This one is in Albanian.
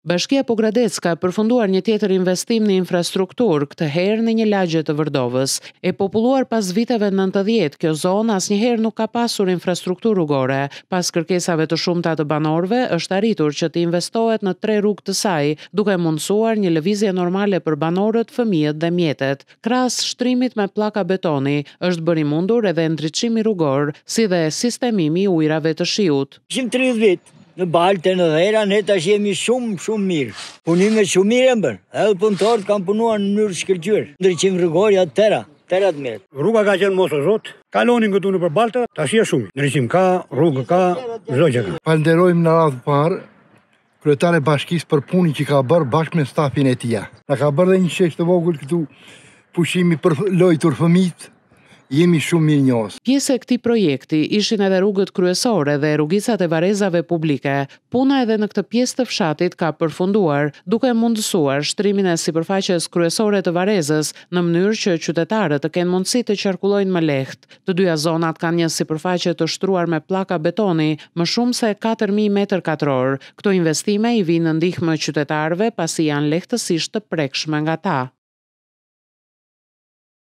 Bashkia Pogradec ka përfunduar një tjetër investim në infrastrukturë, këtë herë në një lagje të Vërdovës. E populluar pas viteve 90, kjo zonë asnjëherë nuk ka pasur infrastrukturë rrugore. Pas kërkesave të shumta të banorëve, është arritur që të investohet në 3 rrugë të saj, duke mundësuar një lëvizje normale për banorët, fëmijët dhe mjetet. Krahas shtrimit me pllaka betoni, është bërë i mundur edhe ndriçimi rrugor, si dhe sistemimi i ujrave të shiut. 130 vjet. Në balte në dhera, ne tash jemi shumë mirë. Punime shumë mirë e bërë. Edhe punëtorët kanë punuar në mënyrë shkëlqyer. Ndriçim rrugor tëra të mirë. Rruga ka qenë mos o zot, kalonin këtu nëpër balta, tash është shumë. Ndriçim ka, rrugë ka, çdo gjë ka. Falenderojmë në radhë parë kryetare bashkisë për punën që ka bërë bashkë me stafin e tij. Na ka bërë dhe një shesh të vogël këtu, pushimi për lojtur fëmijët. Jemi shumë mirë njohës. Pjesë e këtij projekti ishin edhe rrugët kryesore dhe rrugicat e varrezave publike. Puna edhe në këtë pjesë të fshatit ka përfunduar, duke mundësuar shtrimin e sipërfaqes kryesore të varrezës në mënyrë që qytetarët të kenë mundësi të qarkullojnë më lehtë. Të dyja zonat kanë një sipërfaqe të shtruar me pllaka betoni më shumë se 4000 metër katror. Këto investime i vinë në ndihmë qytetarëve pasi janë lehtësisht të prekshme nga ta.